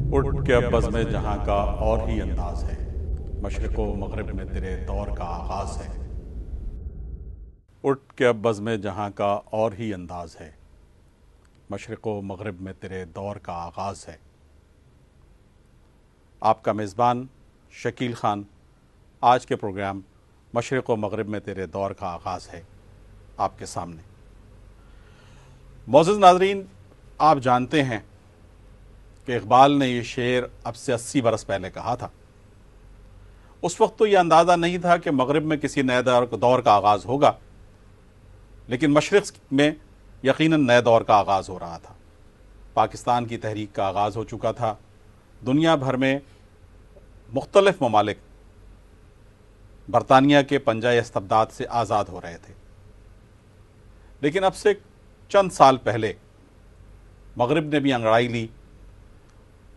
اٹھ کے اب بزم جہاں کا اور ہی انداز ہے، مشرق و مغرب میں تیرے دور کا آغاز ہے۔ اٹھ کے اب بزم جہاں کا اور ہی انداز ہے، مشرق و مغرب میں تیرے دور کا آغاز ہے۔ آپ کا میزبان شکیل خان آج کے پروگرام مشرق و مغرب میں تیرے دور کا آغاز ہے آپ کے سامنے۔ معزز ناظرین، آپ جانتے ہیں کہ اقبال نے یہ شعر اب سے 80 برس پہلے کہا تھا۔ اس وقت تو یہ اندازہ نہیں تھا کہ مغرب میں کسی نئے دور کا آغاز ہوگا، لیکن مشرق میں یقیناً نئے دور کا آغاز ہو رہا تھا۔ پاکستان کی تحریک کا آغاز ہو چکا تھا۔ دنیا بھر میں مختلف ممالک برطانیہ کے پنجہ استبداد سے آزاد ہو رہے تھے، لیکن اب سے چند سال پہلے مغرب نے بھی انگڑائی لی،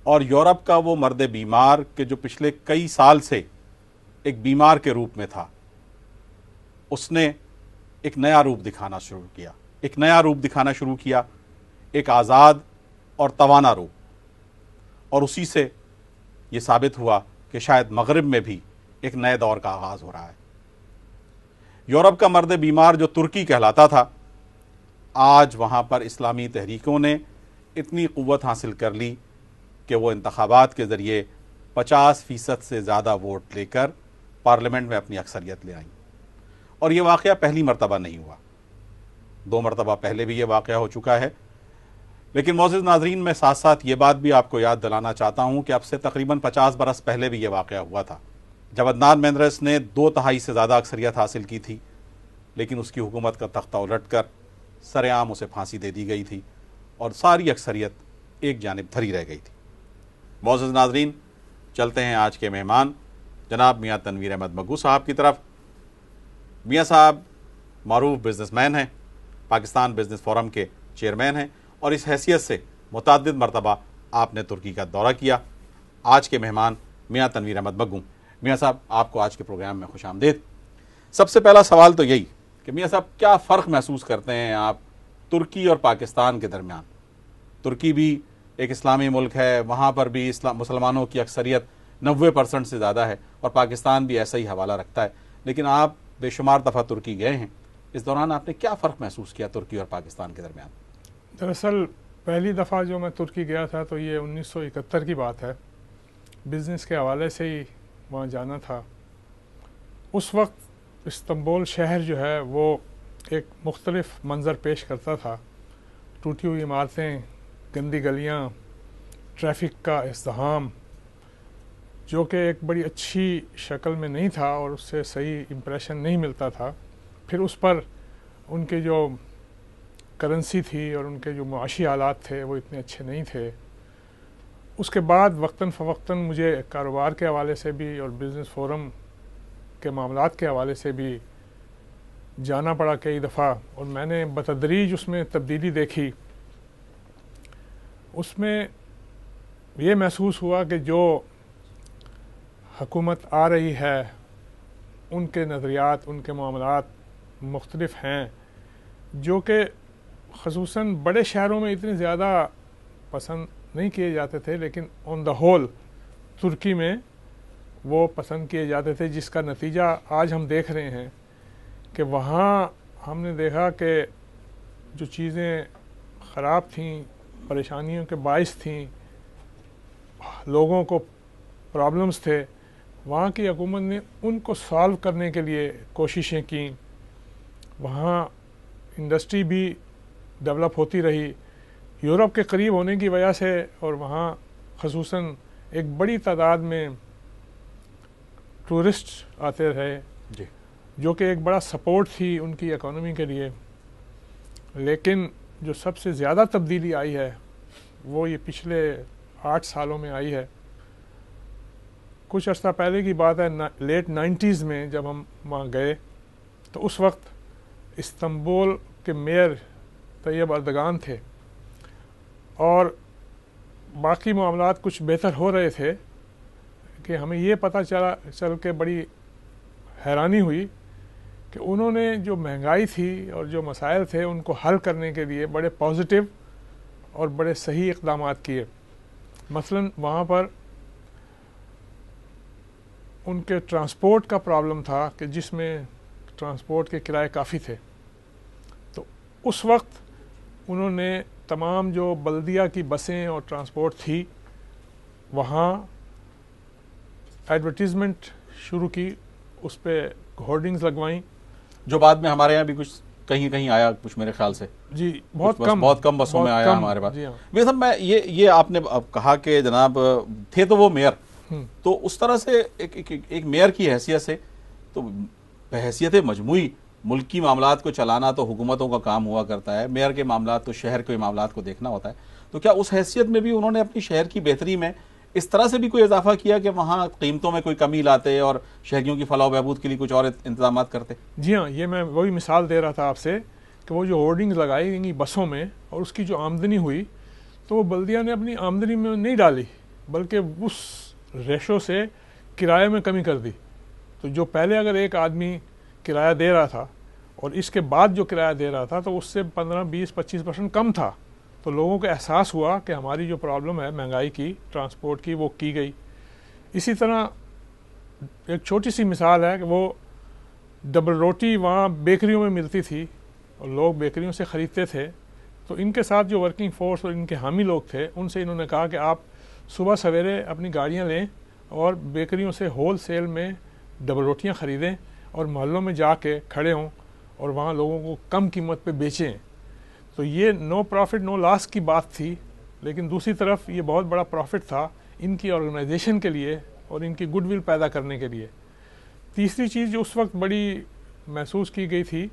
اور یورپ کا وہ مرد بیمار کہ جو پچھلے کئی سال سے ایک بیمار کے روپ میں تھا، اس نے ایک نیا روپ دکھانا شروع کیا، ایک آزاد اور توانا روپ، اور اسی سے یہ ثابت ہوا کہ شاید مغرب میں بھی ایک نئے دور کا آغاز ہو رہا ہے۔ یورپ کا مرد بیمار جو ترکی کہلاتا تھا، آج وہاں پر اسلامی تحریکوں نے اتنی قوت حاصل کر لی کہ وہ انتخابات کے ذریعے 50% سے زیادہ ووٹ لے کر پارلیمنٹ میں اپنی اکثریت لے آئیں۔ اور یہ واقعہ پہلی مرتبہ نہیں ہوا، 2 مرتبہ پہلے بھی یہ واقعہ ہو چکا ہے۔ لیکن معزز ناظرین، میں ساتھ ساتھ یہ بات بھی آپ کو یاد دلانا چاہتا ہوں کہ اب سے تقریباً 50 برس پہلے بھی یہ واقعہ ہوا تھا، جب عدنان مینرس نے 2/3 سے زیادہ اکثریت حاصل کی تھی، لیکن اس کی حکومت کا تختہ الٹ کر سر عام اسے پھانسی دے دی گئی تھی اور ساری اکثریت ایک جانب دھری رہ گئی تھی۔ معزز ناظرین، چلتے ہیں آج کے مہمان جناب میاں تنویر احمد مگو صاحب کی طرف۔ میاں صاحب معروف بزنس مین ہیں، پاکستان بزنس فورم کے چیئرمین ہیں، اور اس حیثیت سے متعدد مرتبہ آپ نے ترکی کا دورہ کیا۔ آج کے مہمان میاں تنویر احمد مگو۔ میاں صاحب، آپ کو آج کے پروگرام میں خوش آمدید۔ سب سے پہلا سوال تو یہی کہ میاں صاحب، کیا فرق محسوس کرتے ہیں آپ ترکی اور پاکستان کے درمیان؟ ترکی بھی ایک اسلامی ملک ہے، وہاں پر بھی مسلمانوں کی اکثریت 90% سے زیادہ ہے، اور پاکستان بھی ایسا ہی حوالہ رکھتا ہے، لیکن آپ بے شمار دفعہ ترکی گئے ہیں۔ اس دوران آپ نے کیا فرق محسوس کیا ترکی اور پاکستان کے درمیان؟ دراصل پہلی دفعہ جو میں ترکی گیا تھا تو یہ 1971 کی بات ہے، بزنس کے حوالے سے ہی وہاں جانا تھا۔ اس وقت استنبول شہر جو ہے وہ ایک مختلف منظر پیش کرتا تھا، ٹوٹی ہوئی عمارتیں، گندی گلیاں، ٹریفک کا ازدحام، جو کہ ایک بڑی اچھی شکل میں نہیں تھا اور اس سے صحیح امپریشن نہیں ملتا تھا۔ پھر اس پر ان کے جو کرنسی تھی اور ان کے جو معاشی حالات تھے وہ اتنے اچھے نہیں تھے۔ اس کے بعد وقتاً فوقتاً مجھے کاروبار کے حوالے سے بھی اور بزنس فورم کے معاملات کے حوالے سے بھی جانا پڑا کئی دفعہ، اور میں نے بتدریج اس میں تبدیلی دیکھی۔ اس میں یہ محسوس ہوا کہ جو حکومت آ رہی ہے ان کے نظریات، ان کے معاملات مختلف ہیں، جو کہ خصوصاً بڑے شہروں میں اتنے زیادہ پسند نہیں کیے جاتے تھے، لیکن آن دا ہول ترکی میں وہ پسند کیے جاتے تھے، جس کا نتیجہ آج ہم دیکھ رہے ہیں کہ وہاں ہم نے دیکھا کہ جو چیزیں خراب تھیں، پریشانیوں کے باعث تھیں، لوگوں کو پرابلمز تھے، وہاں کی حکومت نے ان کو سالو کرنے کے لیے کوششیں کیں۔ وہاں انڈسٹری بھی ڈیولپ ہوتی رہی، یورپ کے قریب ہونے کی وجہ سے، اور وہاں خصوصاً ایک بڑی تعداد میں ٹورسٹ آتے رہے، جی، جو کہ ایک بڑا سپورٹ تھی ان کی اکانومی کے لیے۔ لیکن جو سب سے زیادہ تبدیلی آئی ہے وہ یہ پچھلے 8 سالوں میں آئی ہے۔ کچھ عرصہ پہلے کی بات ہے، لیٹ 90s میں جب ہم وہاں گئے تو اس وقت استنبول کے میئر طیب اردگان تھے، اور باقی معاملات کچھ بہتر ہو رہے تھے کہ ہمیں یہ پتہ چل کے بڑی حیرانی ہوئی کہ انہوں نے جو مہنگائی تھی اور جو مسائل تھے ان کو حل کرنے کے لیے بڑے پازیٹیو اور بڑے صحیح اقدامات کیے۔ مثلا وہاں پر ان کے ٹرانسپورٹ کا پرابلم تھا کہ جس میں ٹرانسپورٹ کے کرائے کافی تھے، تو اس وقت انہوں نے تمام جو بلدیہ کی بسیں اور ٹرانسپورٹ تھی وہاں ایڈورٹیزمنٹ شروع کی، اس پہ ہورڈنگز لگوائیں، جو بعد میں ہمارے یہاں بھی کچھ کہیں کہیں آیا، کچھ میرے خیال سے جی بہت کم بسوں میں آیا ہمارے پاس۔ جی ہاں، صاحب میں یہ آپ نے کہا کہ جناب تھے تو وہ میئر، تو اس طرح سے ایک میئر کی حیثیت سے تو بحیثیت مجموعی ملکی معاملات کو چلانا تو حکومتوں کا کام ہوا کرتا ہے، میئر کے معاملات تو شہر کے معاملات کو دیکھنا ہوتا ہے، تو کیا اس حیثیت میں بھی انہوں نے اپنی شہر کی بہتری میں اس طرح سے بھی کوئی اضافہ کیا کہ وہاں قیمتوں میں کوئی کمی لاتے اور شہریوں کی فلاح و بہبود کے لیے کچھ اور انتظامات کرتے؟ جی ہاں، یہ میں وہی مثال دے رہا تھا آپ سے کہ وہ جو ہورڈنگز لگائی گئی بسوں میں اور اس کی جو آمدنی ہوئی تو وہ بلدیہ نے اپنی آمدنی میں نہیں ڈالی بلکہ اس ریشو سے کرائے میں کمی کر دی۔ تو جو پہلے اگر ایک آدمی کرایہ دے رہا تھا اور اس کے بعد جو کرایہ دے رہا تھا تو اس سے 15-20-25% کم تھا، تو لوگوں کو احساس ہوا کہ ہماری جو پرابلم ہے مہنگائی کی، ٹرانسپورٹ کی، وہ کی گئی۔ اسی طرح ایک چھوٹی سی مثال ہے کہ وہ ڈبل روٹی وہاں بیکریوں میں ملتی تھی اور لوگ بیکریوں سے خریدتے تھے، تو ان کے ساتھ جو ورکنگ فورس اور ان کے حامی لوگ تھے ان سے انہوں نے کہا کہ آپ صبح سویرے اپنی گاڑیاں لیں اور بیکریوں سے ہول سیل میں ڈبل روٹیاں خریدیں اور محلوں میں جا کے کھڑے ہوں اور وہاں لوگوں کو کم قیمت پہ بیچیں۔ تو یہ نو پروفٹ نو لاس کی بات تھی، لیکن دوسری طرف یہ بہت بڑا پروفٹ تھا ان کی آرگنائزیشن کے لیے اور ان کی گڈ ول پیدا کرنے کے لیے۔ تیسری چیز جو اس وقت بڑی محسوس کی گئی تھی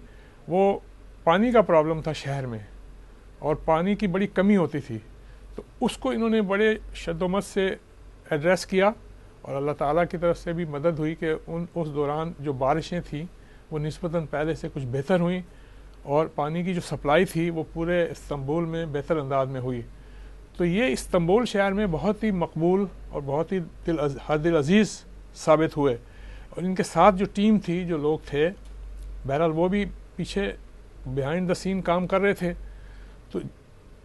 وہ پانی کا پرابلم تھا شہر میں، اور پانی کی بڑی کمی ہوتی تھی، تو اس کو انہوں نے بڑے شد و مت سے ایڈریس کیا، اور اللہ تعالیٰ کی طرف سے بھی مدد ہوئی کہ اس دوران جو بارشیں تھیں وہ نسبتاً پہلے سے کچھ بہتر ہوئیں اور پانی کی جو سپلائی تھی وہ پورے استنبول میں بہتر انداز میں ہوئی۔ تو یہ استنبول شہر میں بہت ہی مقبول اور بہت ہی دل عزیز ثابت ہوئے، اور ان کے ساتھ جو ٹیم تھی، جو لوگ تھے، بہرحال وہ بھی پیچھے بیہائنڈ دا سین کام کر رہے تھے۔ تو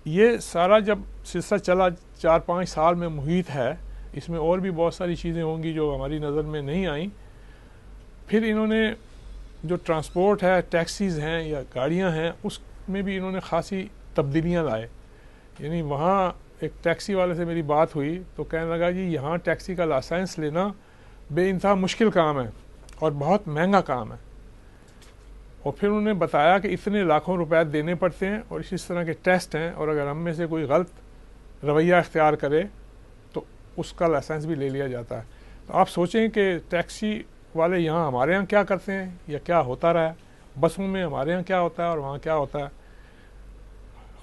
یہ سارا جب سلسلہ چلا 4-5 سال میں محیط ہے، اس میں اور بھی بہت ساری چیزیں ہوں گی جو ہماری نظر میں نہیں آئیں۔ پھر انہوں نے جو ٹرانسپورٹ ہے، ٹیکسیز ہیں یا گاڑیاں ہیں، اس میں بھی انہوں نے خاصی تبدیلیاں لائے۔ یعنی وہاں ایک ٹیکسی والے سے میری بات ہوئی تو کہنے لگا جی یہاں ٹیکسی کا لائسنس لینا بے انتہا مشکل کام ہے اور بہت مہنگا کام ہے، اور پھر انہوں نے بتایا کہ اتنے لاکھوں روپے دینے پڑتے ہیں اور اس طرح کے ٹیسٹ ہیں، اور اگر ہم میں سے کوئی غلط رویہ اختیار کرے تو اس کا لائسنس بھی لے لیا جاتا ہے۔ تو آپ سوچیں کہ ٹیکسی والے یہاں ہمارے ہاں کیا کرتے ہیں یا کیا ہوتا رہا ہے، بسوں میں ہمارے ہاں کیا ہوتا ہے اور وہاں کیا ہوتا ہے،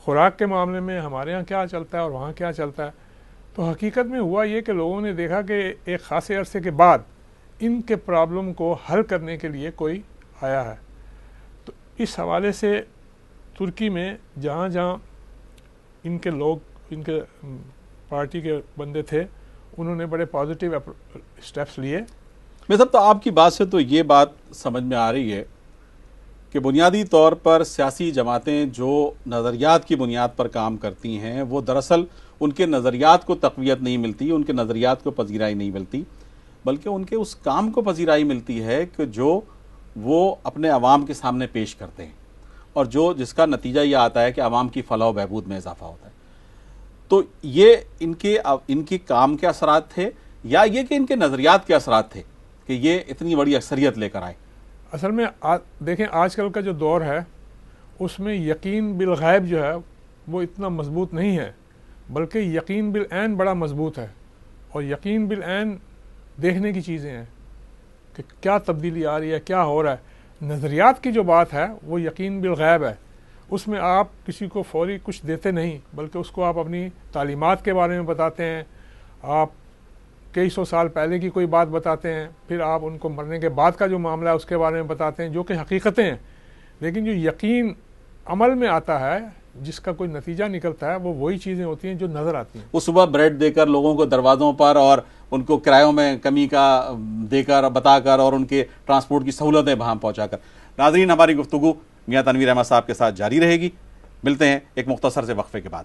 خوراک کے معاملے میں ہمارے ہاں کیا چلتا ہے اور وہاں کیا چلتا ہے۔ تو حقیقت میں ہوا یہ کہ لوگوں نے دیکھا کہ ایک خاصے عرصے کے بعد ان کے پرابلم کو حل کرنے کے لیے کوئی آیا ہے۔ تو اس حوالے سے ترکی میں جہاں جہاں ان کے لوگ، ان کے پارٹی کے بندے تھے، انہوں نے بڑے پازیٹیو اسٹیپس لیے۔ صاحب تو آپ کی بات سے تو یہ بات سمجھ میں آ رہی ہے کہ بنیادی طور پر سیاسی جماعتیں جو نظریات کی بنیاد پر کام کرتی ہیں وہ دراصل ان کے نظریات کو تقویت نہیں ملتی، ان کے نظریات کو پذیرائی نہیں ملتی، بلکہ ان کے اس کام کو پذیرائی ملتی ہے کہ جو وہ اپنے عوام کے سامنے پیش کرتے ہیں، اور جس کا نتیجہ یہ آتا ہے کہ عوام کی فلاح و بہبود میں اضافہ ہوتا ہے۔ تو یہ ان کے کام کے اثرات تھے یا یہ کہ ان کے نظریات کے اثرات تھے کہ یہ اتنی بڑی اکثریت لے کر آئے؟ اصل میں دیکھیں آج کل کا جو دور ہے اس میں یقین بالغیب جو ہے وہ اتنا مضبوط نہیں ہے، بلکہ یقین بالعین بڑا مضبوط ہے، اور یقین بالعین دیکھنے کی چیزیں ہیں کہ کیا تبدیلی آ رہی ہے، کیا ہو رہا ہے۔ نظریات کی جو بات ہے وہ یقین بالغیب ہے، اس میں آپ کسی کو فوری کچھ دیتے نہیں، بلکہ اس کو آپ اپنی تعلیمات کے بارے میں بتاتے ہیں، آپ کئی سو سال پہلے کی کوئی بات بتاتے ہیں، پھر آپ ان کو مرنے کے بعد کا جو معاملہ ہے اس کے بارے میں بتاتے ہیں، جو کہ حقیقتیں ہیں۔ لیکن جو یقین عمل میں آتا ہے، جس کا کوئی نتیجہ نکلتا ہے، وہ وہی چیزیں ہوتی ہیں جو نظر آتی ہیں۔ وہ صبح بریڈ دے کر لوگوں کو دروازوں پر اور ان کو کرایوں میں کمی کا دے کر بتا کر اور ان کے ٹرانسپورٹ کی سہولتیں وہاں پہنچا کر۔ ناظرین، ہماری گفتگو میاں تنویر احمد صاحب کے ساتھ جاری رہے گی، ملتے ہیں ایک مختصر سے وقفے کے بعد۔